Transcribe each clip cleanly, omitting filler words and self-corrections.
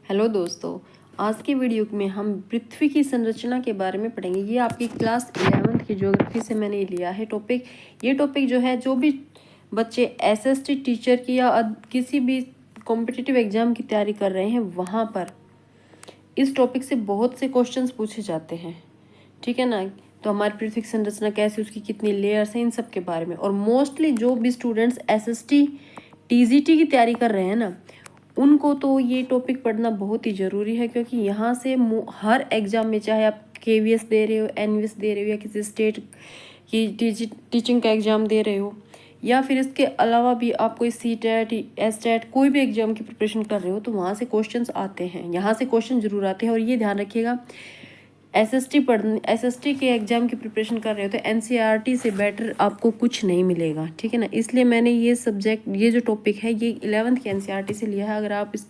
Hello दोस्तों, आज की वीडियो में हम पृथ्वी की संरचना के बारे में पढ़ेंगे। ये आपकी क्लास 11th की ज्योग्राफी से मैंने लिया है टॉपिक। ये टॉपिक जो है, जो भी बच्चे एसएसटी टीचर की या किसी भी कॉम्पिटिटिव एग्जाम की तैयारी कर रहे हैं, वहाँ पर इस टॉपिक से बहुत से क्वेश्चंस पूछे जाते हैं। ठीक है ना। तो हमारी पृथ्वी की संरचना कैसी, उसकी कितनी लेयर्स हैं, इन सब के बारे में। और मोस्टली जो भी स्टूडेंट्स एसएसटी टीजीटी की तैयारी कर रहे हैं ना, उनको तो ये टॉपिक पढ़ना बहुत ही ज़रूरी है, क्योंकि यहाँ से हर एग्ज़ाम में, चाहे आप केवीएस दे रहे हो, एनवीएस दे रहे हो, या किसी स्टेट की टीचिंग का एग्ज़ाम दे रहे हो, या फिर इसके अलावा भी आप कोई सीटेट एसटेट कोई भी एग्ज़ाम की प्रिपरेशन कर रहे हो, तो वहाँ से क्वेश्चंस आते हैं, यहाँ से क्वेश्चन जरूर आते हैं। और ये ध्यान रखिएगा, एसएसटी के एग्जाम की प्रिपरेशन कर रहे हो तो एनसीईआरटी से बेटर आपको कुछ नहीं मिलेगा। ठीक है ना। इसलिए मैंने ये सब्जेक्ट, ये जो टॉपिक है, ये 11th की एनसीईआरटी से लिया है। अगर आप इस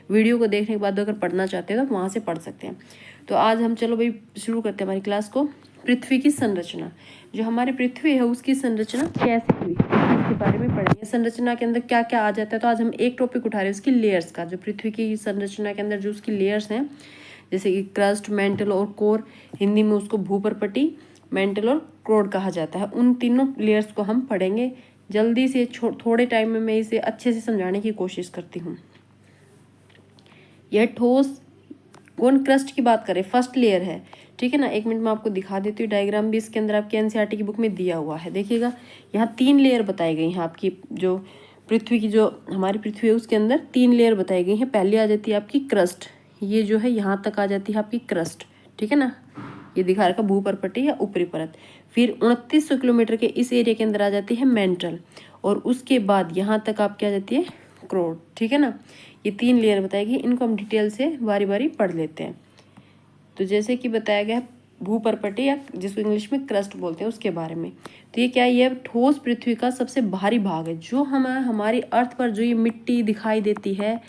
वीडियो को देखने के बाद अगर पढ़ना चाहते हैं तो वहाँ से पढ़ सकते हैं। तो आज हम चलो भाई शुरू करते हैं हमारी क्लास को। पृथ्वी की संरचना, जो हमारी पृथ्वी है उसकी संरचना कैसे हुई, इसके बारे में पढ़ेंगे। संरचना के अंदर क्या क्या आ जाता है, तो आज हम एक टॉपिक उठा रहे हैं उसकी लेयर्स का। जो पृथ्वी की संरचना के अंदर जो उसकी लेयर्स हैं, जैसे कि क्रस्ट, मेंटल और कोर, हिंदी में उसको भूपर्पटी, मेंटल और कोर कहा जाता है। उन तीनों लेयर्स को हम पढ़ेंगे जल्दी से। थोड़े टाइम में मैं इसे अच्छे से समझाने की कोशिश करती हूँ। यह ठोस, कौन क्रस्ट की बात करें, फर्स्ट लेयर है। ठीक है ना। एक मिनट में आपको दिखा देती हूँ, डायग्राम भी इसके अंदर आपकी एनसीईआरटी की बुक में दिया हुआ है। देखिएगा, यहाँ 3 लेयर बताई गई हैं आपकी। जो पृथ्वी की, जो हमारी पृथ्वी है उसके अंदर 3 लेयर बताई गई हैं। पहली आ जाती है आपकी क्रस्ट, ये जो है यहाँ तक आ जाती है आपकी क्रस्ट। ठीक है ना। ये दिखा रखा भूपर्पटी या ऊपरी परत। फिर 2900 किलोमीटर के इस एरिया के अंदर आ जाती है मेंटल, और उसके बाद यहाँ तक आपकी आ जाती है क्रोड। ठीक है ना। ये 3 लेयर बताएगी, इनको हम डिटेल से बारी बारी पढ़ लेते हैं। तो जैसे कि बताया गया भूपर्पटी, या जिसको इंग्लिश में क्रस्ट बोलते हैं, उसके बारे में। तो ये क्या है, ये ठोस पृथ्वी का सबसे भारी भाग है। जो हमारी अर्थ पर जो ये मिट्टी दिखाई देती है,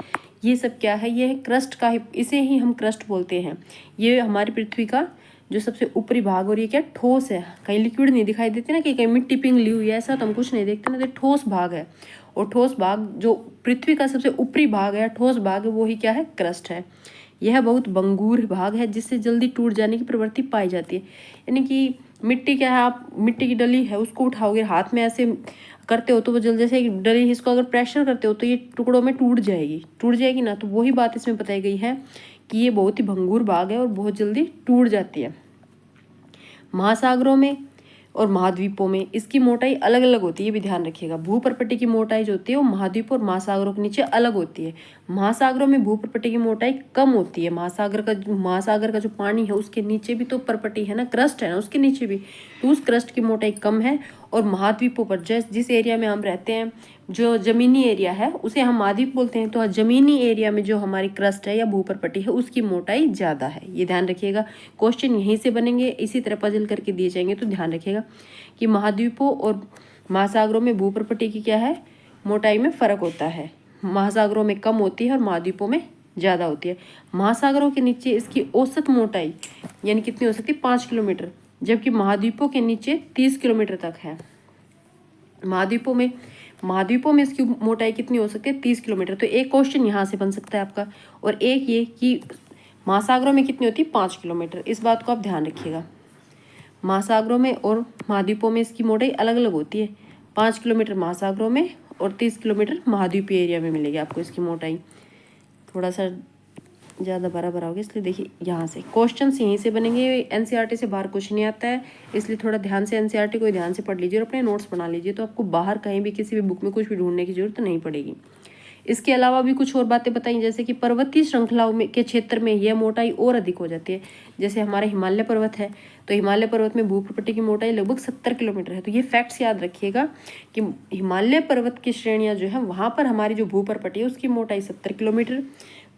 ये सब क्या है, ये क्रस्ट का ही, इसे ही हम क्रस्ट बोलते हैं। ये हमारी पृथ्वी का जो सबसे ऊपरी भाग, और ये क्या ठोस है, कहीं लिक्विड नहीं दिखाई देती ना, कि कहीं मिट्टी पिघली हुई है, ऐसा तो हम कुछ नहीं देखते ना। तो ठोस भाग है, और ठोस भाग जो पृथ्वी का सबसे ऊपरी भाग है, ठोस भाग है, वो ही क्या है, क्रस्ट है। यह बहुत भंगुर भाग है, जिससे जल्दी टूट जाने की प्रवृत्ति पाई जाती है। यानी कि मिट्टी क्या है, आप मिट्टी की डली है उसको उठाओगे, हाथ में ऐसे करते हो तो वो जल्दी, जैसे डली है, इसको अगर प्रेशर करते हो तो ये टुकड़ों में टूट जाएगी ना। तो वही बात इसमें बताई गई है कि ये बहुत ही भंगुर भाग है और बहुत जल्दी टूट जाती है। महासागरों में और महाद्वीपों में इसकी मोटाई अलग अलग होती है, ये भी ध्यान रखिएगा। भूपर्पटी की मोटाई जो होती है वो महाद्वीप और महासागरों के नीचे अलग होती है। महासागरों में भूपर्पटी की मोटाई कम होती है। महासागर का जो पानी है उसके नीचे भी तो परपटी है ना, क्रस्ट है ना, उसके नीचे भी, तो उस क्रस्ट की मोटाई कम है। और महाद्वीपों पर, जिस एरिया में हम रहते हैं, जो जमीनी एरिया है उसे हम महाद्वीप बोलते हैं। तो जमीनी एरिया में जो हमारी क्रस्ट है या भूपर्पटी है उसकी मोटाई ज़्यादा है, ये ध्यान रखिएगा। क्वेश्चन यहीं से बनेंगे, इसी तरह पजल करके दिए जाएंगे। तो ध्यान रखिएगा कि महाद्वीपों और महासागरों में भूपर्पटी की क्या है, मोटाई में फ़र्क होता है। महासागरों में कम होती है और महाद्वीपों में ज़्यादा होती है। महासागरों के नीचे इसकी औसत मोटाई यानी कितनी हो सकती है, 5 किलोमीटर, जबकि महाद्वीपों के नीचे 30 किलोमीटर तक है। महाद्वीपों में इसकी मोटाई कितनी हो सकती है, 30 किलोमीटर। तो एक क्वेश्चन यहाँ से बन सकता है आपका। और एक ये कि महासागरों में कितनी होती है, 5 किलोमीटर। इस बात को आप ध्यान रखिएगा। महासागरों में और महाद्वीपों में इसकी मोटाई अलग अलग होती है। 5 किलोमीटर महासागरों में और 30 किलोमीटर महाद्वीपीय एरिया में मिलेगी आपको इसकी मोटाई। थोड़ा सा ज़्यादा बड़ा होगा, इसलिए देखिए यहाँ से क्वेश्चंस यहीं से बनेंगे। एनसीईआरटी से बाहर कुछ नहीं आता है, इसलिए थोड़ा ध्यान से एनसीईआरटी को ध्यान से पढ़ लीजिए और अपने नोट्स बना लीजिए। तो आपको बाहर कहीं भी किसी भी बुक में कुछ भी ढूंढने की जरूरत नहीं पड़ेगी। इसके अलावा भी कुछ और बातें बताई, जैसे कि पर्वतीय श्रृंखलाओं में के क्षेत्र में यह मोटाई और अधिक हो जाती है। जैसे हमारे हिमालय पर्वत है, तो हिमालय पर्वत में भूपर्पटी की मोटाई लगभग 70 किलोमीटर है। तो ये फैक्ट्स याद रखिएगा कि हिमालय पर्वत की श्रेणियाँ जो है, वहाँ पर हमारी जो भूपर्पटी है उसकी मोटाई 70 किलोमीटर,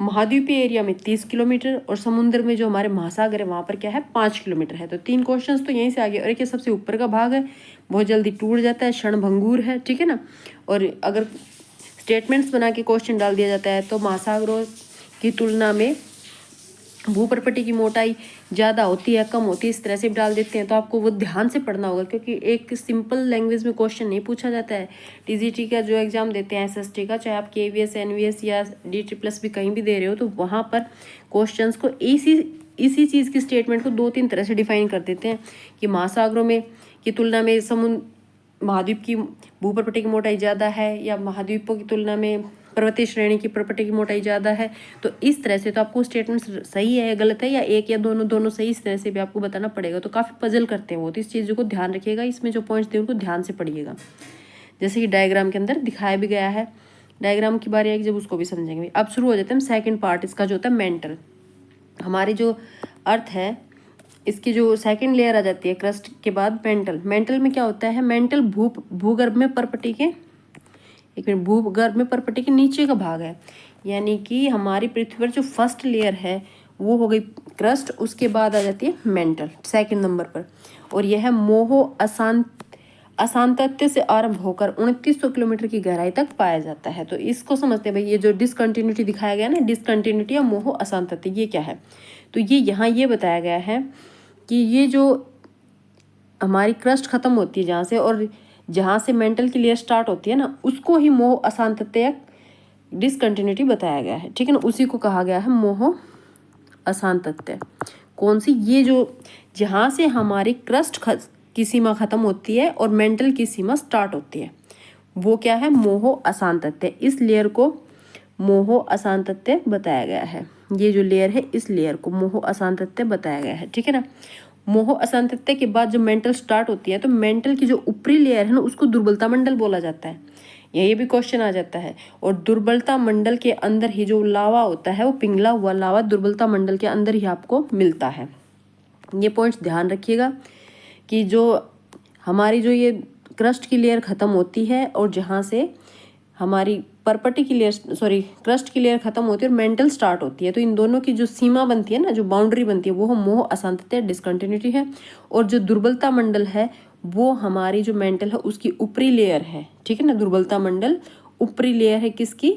महाद्वीपीय एरिया में 30 किलोमीटर, और समुद्र में जो हमारे महासागर है वहाँ पर क्या है, 5 किलोमीटर है। तो 3 क्वेश्चंस तो यहीं से आ गए। और एक ये सबसे ऊपर का भाग है, बहुत जल्दी टूट जाता है, क्षणभंगुर है। ठीक है ना। और अगर स्टेटमेंट्स बना के क्वेश्चन डाल दिया जाता है तो महासागरों की तुलना में भूपर्पटी की मोटाई ज़्यादा होती है कम होती है इस तरह से डाल देते हैं, तो आपको वो ध्यान से पढ़ना होगा, क्योंकि एक सिंपल लैंग्वेज में क्वेश्चन नहीं पूछा जाता है। टीजीटी का जो एग्जाम देते हैं एसएसटी का, चाहे आप केवीएस एनवीएस या डीटी प्लस भी कहीं भी दे रहे हो, तो वहाँ पर क्वेश्चंस को इसी चीज़ की स्टेटमेंट को 2-3 तरह से डिफाइन कर देते हैं कि महासागरों में की तुलना में समुद्र महाद्वीप की भूपर्पटी की मोटाई ज़्यादा है, या महाद्वीपों की तुलना में पर्वतीय श्रेणी की पर्पटी की मोटाई ज़्यादा है। तो इस तरह से तो आपको स्टेटमेंट सही है या गलत है, या एक या दोनों सही, इस तरह से भी आपको बताना पड़ेगा। तो काफ़ी पजल करते हैं वो, तो इस चीज़ों को ध्यान रखिएगा। इसमें जो पॉइंट्स थे उनको ध्यान से पढ़िएगा, जैसे कि डायग्राम के अंदर दिखाया भी गया है। डायग्राम की बारी आएगी जब उसको भी समझेंगे। अब शुरू हो जाते हैं सेकेंड पार्ट इसका, जो होता है मेंटल। हमारी जो अर्थ है इसकी जो सेकंड लेयर आ जाती है क्रस्ट के बाद मेंटल में क्या होता है, मेंटल भूगर्भ में पर्पटी के भूगर्भ में पर्पटी के नीचे का भाग है। यानी कि हमारी पृथ्वी पर जो फर्स्ट लेयर है वो हो गई क्रस्ट, उसके बाद आ जाती है मेंटल सेकंड नंबर पर, और यह मोहो अशांतत्य से आरंभ होकर 2900 किलोमीटर की गहराई तक पाया जाता है। तो इसको समझते हैं भाई, ये जो डिसकंटिन्यूटी दिखाया गया ना, डिसकंटिन्यूटी या मोहो अशांतत्य, ये क्या है। तो ये यहाँ ये बताया गया है कि ये जो हमारी क्रस्ट खत्म होती है जहाँ से, और जहाँ से मेंटल की लेयर स्टार्ट होती है ना, उसको ही मोह अशांतत्य या डिसकंटिन्यूटी बताया गया है, ठीक है ना। उसी को कहा गया है मोह अशांतत्य। कौन सी, ये जो जहाँ से हमारी क्रस्ट की सीमा खत्म होती है और मेंटल की सीमा स्टार्ट होती है, वो क्या है, मोह अशांतत्य। इस लेयर को मोह अशांतत्य बताया गया है। ये जो लेयर है इस लेयर को मोह अशांतत्य बताया गया है, ठीक है ना। मोह अशांतत्य के बाद जो मेंटल स्टार्ट होती है, तो मेंटल की जो ऊपरी लेयर है ना, उसको दुर्बलता मंडल बोला जाता है। ये भी क्वेश्चन आ जाता है। और दुर्बलता मंडल के अंदर ही जो लावा होता है, वो पिघला हुआ लावा दुर्बलता मंडल के अंदर ही आपको मिलता है। ये पॉइंट्स ध्यान रखिएगा कि जो हमारी जो ये क्रस्ट की लेयर खत्म होती है और जहाँ से हमारी पर्पटी की लेयर क्रस्ट की लेयर खत्म होती है और मेंटल स्टार्ट होती है, तो इन दोनों की जो सीमा बनती है ना, जो बाउंड्री बनती है, वो मोह अशांतत्य डिसकंटिन्यूटी है। और जो दुर्बलता मंडल है वो हमारी जो मेंटल है उसकी ऊपरी लेयर है, ठीक है ना। दुर्बलता मंडल ऊपरी लेयर है किसकी,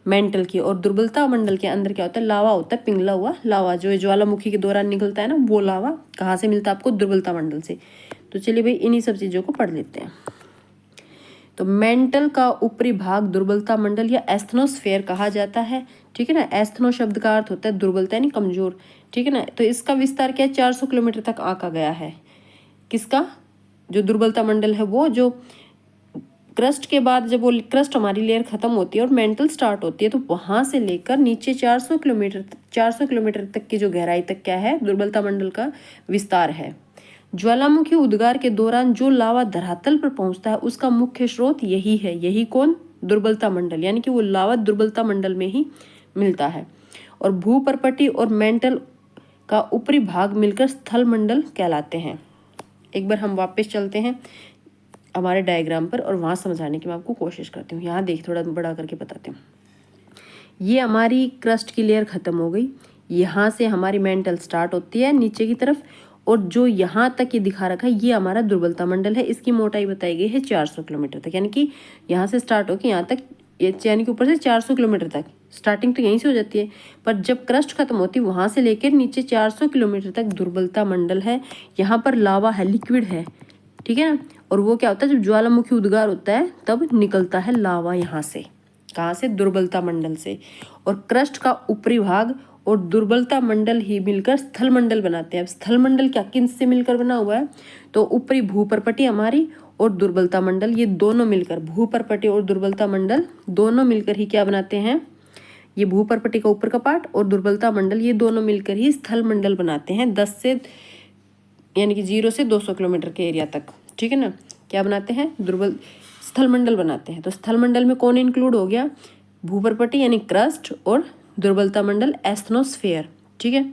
मेंटल की। और दुर्बलता मंडल के अंदर क्या होता है, लावा होता है, पिघला हुआ लावा, जो ज्वालामुखी के दौरान निकलता है ना, वो लावा कहाँ से मिलता है आपको, दुर्बलता मंडल से। तो चलिए भाई इन्हीं सब चीज़ों को पढ़ लेते हैं। तो मेंटल का ऊपरी भाग दुर्बलता मंडल या एस्थनोस्फेयर कहा जाता है, ठीक है ना। एस्थनो शब्द का अर्थ होता है दुर्बलता यानी कमजोर, ठीक है ना। तो इसका विस्तार क्या है, 400 किलोमीटर तक आंका गया है। किसका, जो दुर्बलता मंडल है, वो जो क्रस्ट के बाद जब वो क्रस्ट हमारी लेयर खत्म होती है और मेंटल स्टार्ट होती है, तो वहां से लेकर नीचे 400 किलोमीटर तक की जो गहराई तक क्या है, दुर्बलता मंडल का विस्तार है। ज्वालामुखी उद्गार के दौरान जो लावा धरातल पर पहुंचता है उसका मुख्य स्रोत यही है। यही कौन, दुर्बलता मंडल, यानी कि वो लावा दुर्बलता मंडल में ही मिलता है। और भूपर्पटी और मेंटल का ऊपरी भाग मिलकर स्थल मंडल कहलाते हैं। एक बार हम वापस चलते हैं हमारे डायग्राम पर और वहाँ समझाने की मैं आपको कोशिश करती हूँ। यहाँ देख, थोड़ा बड़ा करके बताती हूँ। ये हमारी क्रस्ट की लेयर खत्म हो गई, यहाँ से हमारी मेंटल स्टार्ट होती है नीचे की तरफ, और जो यहाँ तक ये दिखा रखा है ये हमारा दुर्बलता मंडल है। इसकी मोटाई बताई गई है 400 किलोमीटर तक, यानी कि यहाँ से स्टार्ट होकर यहाँ तक, यानी कि ऊपर से 400 किलोमीटर तक स्टार्टिंग तो यहीं से हो जाती है, पर जब क्रस्ट खत्म होती है वहाँ से लेकर नीचे 400 किलोमीटर तक दुर्बलता मंडल है। यहाँ पर लावा है, लिक्विड है, ठीक है ना। और वो क्या होता है, जब ज्वालामुखी उद्गार होता है तब निकलता है लावा यहाँ से, कहाँ से, दुर्बलता मंडल से। और क्रस्ट का ऊपरी भाग और दुर्बलता मंडल ही मिलकर स्थल मंडल बनाते हैं। अब स्थल मंडल क्या, किन से मिलकर बना हुआ है, तो ऊपरी भूपर्पटी हमारी और दुर्बलता मंडल, ये दोनों मिलकर, भूपर्पटी और दुर्बलता मंडल दोनों मिलकर ही क्या बनाते हैं, ये भूपर्पटी का ऊपर का पार्ट और दुर्बलता मंडल, ये दोनों मिलकर ही स्थल मंडल बनाते हैं। 10 से यानी कि 0 से 200 किलोमीटर के एरिया तक, ठीक है ना, क्या बनाते हैं, स्थल मंडल बनाते हैं। तो स्थल मंडल में कौन इंक्लूड हो गया, भूपर्पटी यानी क्रस्ट और दुर्बलता मंडल एस्थनोस्फेयर, ठीक है।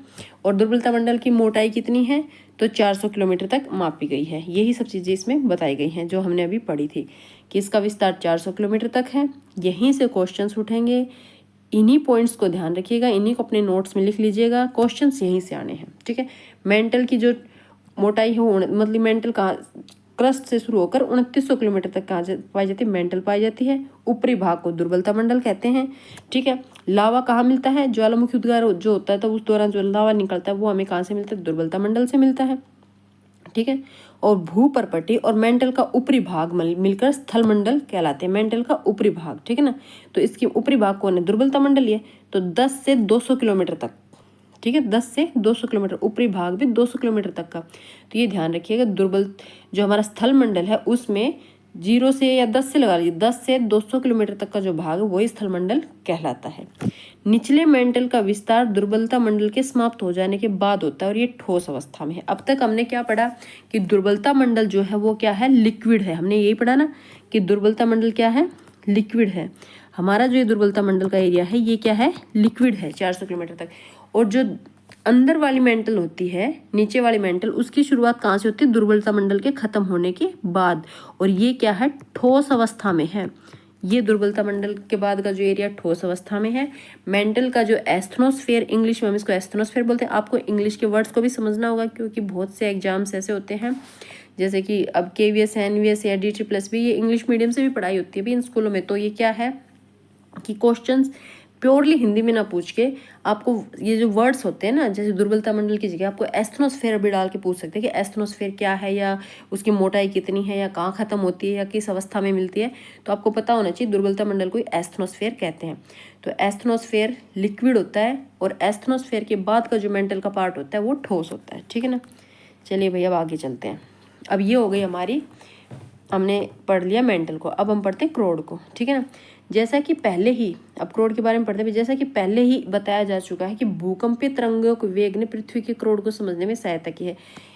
और दुर्बलता मंडल की मोटाई कितनी है, तो 400 किलोमीटर तक मापी गई है। यही सब चीज़ें इसमें बताई गई हैं जो हमने अभी पढ़ी थी कि इसका विस्तार 400 किलोमीटर तक है। यहीं से क्वेश्चंस उठेंगे, इन्हीं पॉइंट्स को ध्यान रखिएगा, इन्हीं को अपने नोट्स में लिख लीजिएगा, क्वेश्चंस यहीं से आने हैं, ठीक है। मेंटल की जो मोटाई हो, मतलब मेंटल कहाँ क्रस्ट से शुरू होकर 2900 किलोमीटर तक कहाँ पाई जाती है, मेंटल पाई जाती है। ऊपरी भाग को दुर्बलता मंडल कहते हैं, ठीक है। लावा कहाँ मिलता है, ज्वालामुखी उद्गार जो होता है तो उस दौरान जो लावा निकलता है वो हमें कहाँ से मिलता है, दुर्बलता मंडल से मिलता है, ठीक है। और भूपर्पटी और मेंटल का ऊपरी भाग मिलकर स्थल मंडल कहलाते हैं, मेंटल का ऊपरी भाग, ठीक है ना। तो इसकी ऊपरी भाग कौन है, दुर्बलता मंडल है। तो 10 से 200 किलोमीटर तक, ठीक है, 10 से 200 किलोमीटर, ऊपरी भाग भी 200 किलोमीटर तक का। तो ये ध्यान रखिएगा, दुर्बल जो हमारा स्थल मंडल है उसमें 0 से या 10 से लगा लीजिए, 10 से 200 किलोमीटर तक का जो भाग है वही स्थल मंडल कहलाता है। निचले मेंटल का विस्तार दुर्बलता मंडल के समाप्त हो जाने के बाद होता है और ये ठोस अवस्था में है। अब तक हमने क्या पढ़ा कि दुर्बलता मंडल जो है वो क्या है, लिक्विड है। हमने यही पढ़ा ना कि दुर्बलता मंडल क्या है, लिक्विड है। हमारा जो ये दुर्बलता मंडल का एरिया है ये क्या है, लिक्विड है 400 किलोमीटर तक। और जो अंदर वाली मेंटल होती है, नीचे वाली मेंटल, उसकी शुरुआत कहाँ से होती है, दुर्बलता मंडल के खत्म होने के बाद। और ये क्या है, ठोस अवस्था में है। ये दुर्बलता मंडल के बाद का जो एरिया ठोस अवस्था में है। मेंटल का जो एस्थनोस्फेयर, इंग्लिश में हम इसको एस्थनोस्फेयर बोलते हैं। आपको इंग्लिश के वर्ड्स को भी समझना होगा क्योंकि बहुत से एग्जाम्स ऐसे होते हैं, जैसे कि अब KVS, NVS या DT+ भी, ये इंग्लिश मीडियम से भी पढ़ाई होती है भी इन स्कूलों में। तो ये क्या है कि क्वेश्चंस प्योरली हिंदी में ना पूछ के आपको ये जो वर्ड्स होते हैं ना, जैसे दुर्बलता मंडल की जगह आपको एस्थनोस्फेयर भी डाल के पूछ सकते हैं कि एस्थनोस्फेयर क्या है, या उसकी मोटाई कितनी है, या कहाँ खत्म होती है, या किस अवस्था में मिलती है। तो आपको पता होना चाहिए दुर्बलता मंडल को एस्थनोस्फेयर कहते हैं। तो एस्थनोस्फेयर लिक्विड होता है और एस्थनोस्फेयर के बाद का जो मेंटल का पार्ट होता है वो ठोस होता है, ठीक है ना। चलिए भैया अब आगे चलते हैं। अब ये हो गई हमारी, हमने पढ़ लिया मेंटल को, अब हम पढ़ते हैं क्रोड को, ठीक है ना। जैसा कि पहले ही, अब क्रोड के बारे में पढ़ते हैं, जैसा कि पहले ही बताया जा चुका है कि भूकंपीय तरंगों के वेग ने पृथ्वी के क्रोड को समझने में सहायता की है।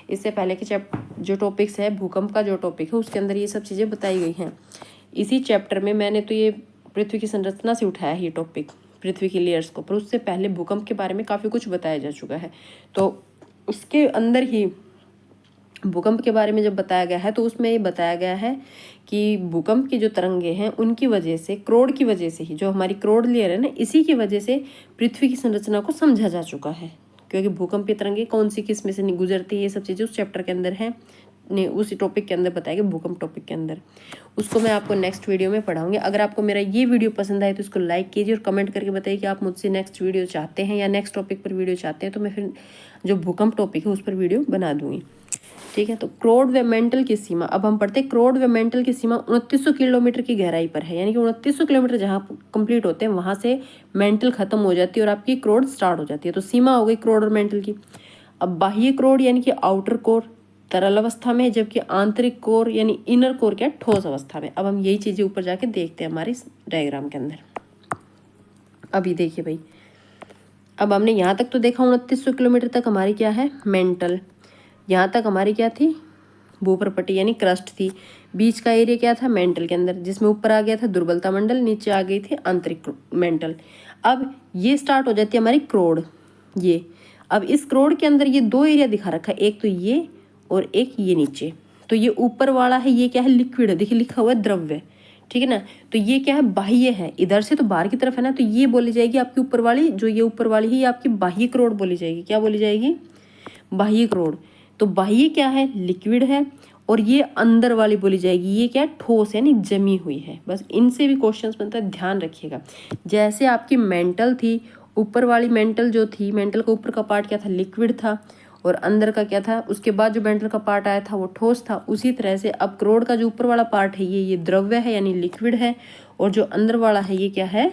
इससे पहले के जो टॉपिक्स है, भूकंप का जो टॉपिक है उसके अंदर ये सब चीज़ें बताई गई हैं। इसी चैप्टर में मैंने तो ये पृथ्वी की संरचना से उठाया है ये टॉपिक, पृथ्वी की लेयर्स को, पर उससे पहले भूकंप के बारे में काफ़ी कुछ बताया जा चुका है। तो उसके अंदर ही भूकंप के बारे में जब बताया गया है तो उसमें ये बताया गया है कि भूकंप की जो तरंगे हैं उनकी वजह से, क्रोड की वजह से ही, जो हमारी क्रोड लेयर है ना, इसी की वजह से पृथ्वी की संरचना को समझा जा चुका है। क्योंकि भूकंप की तरंगे कौन सी किस में से नहीं गुजरती है, ये सब चीज़ें उस चैप्टर के अंदर है, ने उसी टॉपिक के अंदर बताएगा, भूकंप टॉपिक के अंदर। उसको मैं आपको नेक्स्ट वीडियो में पढ़ाऊंगी। अगर आपको मेरा ये वीडियो पसंद आए तो इसको लाइक कीजिए और कमेंट करके बताइए कि आप मुझसे नेक्स्ट वीडियो चाहते हैं या नेक्स्ट टॉपिक पर वीडियो चाहते हैं, तो मैं फिर जो भूकंप टॉपिक है उस पर वीडियो बना दूंगी, ठीक है। तो क्रोड व मेंटल की सीमा, अब हम पढ़ते हैं क्रोड व मेंटल की सीमा 2900 किलोमीटर की गहराई पर है। यानी कि 2900 किलोमीटर जहाँ कंप्लीट होते हैं वहाँ से मेंटल खत्म हो जाती है और आपकी क्रोड स्टार्ट हो जाती है। तो सीमा हो गई क्रोड और मेंटल की। अब बाह्य क्रोड यानी कि आउटर कोर तरल अवस्था में है, जबकि आंतरिक कोर यानी इनर कोर क्या, ठोस अवस्था में। अब हम यही चीज़ें ऊपर जाके देखते हैं हमारे इस डायग्राम के अंदर। अभी देखिए भाई, अब हमने यहाँ तक तो देखा 2900 किलोमीटर तक हमारी क्या है, मेंटल। यहाँ तक हमारी क्या थी, भूपर्पटी यानी क्रस्ट थी। बीच का एरिया क्या था, मेंटल के अंदर, जिसमें ऊपर आ गया था दुर्बलता मंडल, नीचे आ गई थी आंतरिक मेंटल। अब ये स्टार्ट हो जाती है हमारी क्रोड। ये अब इस क्रोड के अंदर ये दो एरिया दिखा रखा है, एक तो ये और एक ये नीचे। तो ये ऊपर वाला है, ये क्या है, लिक्विड है, देखिए लिखा हुआ है द्रव्य, ठीक है ना। तो ये क्या है, बाह्य है, इधर से तो बाहर की तरफ है ना, तो ये बोली जाएगी आपकी ऊपर वाली, जो ये ऊपर वाली है ये आपकी बाह्य क्रोड बोली जाएगी। क्या बोली जाएगी, बाह्य क्रोड। तो बाह्य क्या है, लिक्विड है, और ये अंदर वाली बोली जाएगी, ये क्या है, ठोस है, नहीं जमी हुई है। बस इनसे भी क्वेश्चंस बनता है, ध्यान रखिएगा। जैसे आपकी मेंटल थी, ऊपर वाली मेंटल जो थी, मेंटल का ऊपर का पार्ट क्या था, लिक्विड था, और अंदर का क्या था, उसके बाद जो मेंटल का पार्ट आया था वो ठोस था। उसी तरह से अब क्रोड का जो ऊपर वाला पार्ट है ये द्रव्य है यानी लिक्विड है, और जो अंदर वाला है ये क्या है,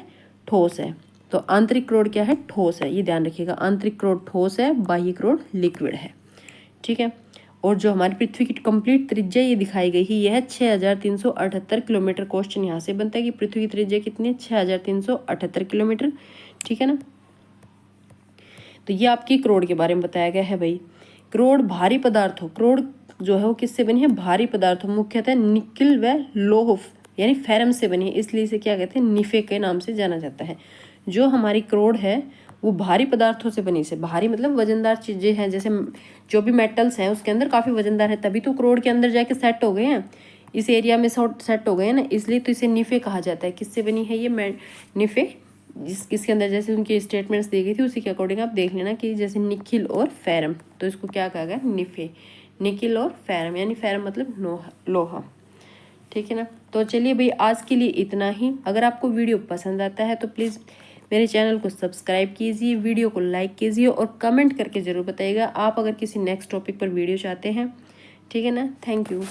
ठोस है। तो आंतरिक क्रोड क्या है, ठोस है, ये ध्यान रखिएगा। आंतरिक क्रोड ठोस है, बाह्य क्रोड लिक्विड है, ठीक है। और जो हमारी पृथ्वी की कंप्लीट त्रिज्या ये दिखाई गई है, यह है 6378 किलोमीटर। क्वेश्चन यहाँ से बनता है कि पृथ्वी की त्रिज्या कितनी है, 6378 किलोमीटर, ठीक है ना। तो ये आपकी क्रोड के बारे में बताया गया है भाई। क्रोड भारी पदार्थों, क्रोड जो है वो किससे बनी है, भारी पदार्थों, मुख्यतः निकिल व लोह यानी फेरम से बनी है, इसलिए इसे क्या कहते हैं, निफे के नाम से जाना जाता है। जो हमारी क्रोड है वो भारी पदार्थों से बनी, से भारी मतलब वजनदार चीज़ें हैं, जैसे जो भी मेटल्स हैं उसके अंदर काफ़ी वजनदार है, तभी तो क्रोड के अंदर जाके सेट हो गए हैं, इस एरिया में सेट हो गए हैं ना, इसलिए तो इसे निफे कहा जाता है। किससे बनी है ये निफे, किसके अंदर जैसे उनकी स्टेटमेंट्स दी गई थी उसी के अकॉर्डिंग आप देख लेना कि जैसे निखिल और फेरम, तो इसको क्या कहा गया, निफे। निकिल और फेरम, यानी फेरम मतलब लोहा। ठीक है ना। तो चलिए भाई आज के लिए इतना ही। अगर आपको वीडियो पसंद आता है तो प्लीज़ मेरे चैनल को सब्सक्राइब कीजिए, वीडियो को लाइक कीजिए और कमेंट करके ज़रूर बताइएगा आप अगर किसी नेक्स्ट टॉपिक पर वीडियो चाहते हैं। ठीक है ना। Thank you.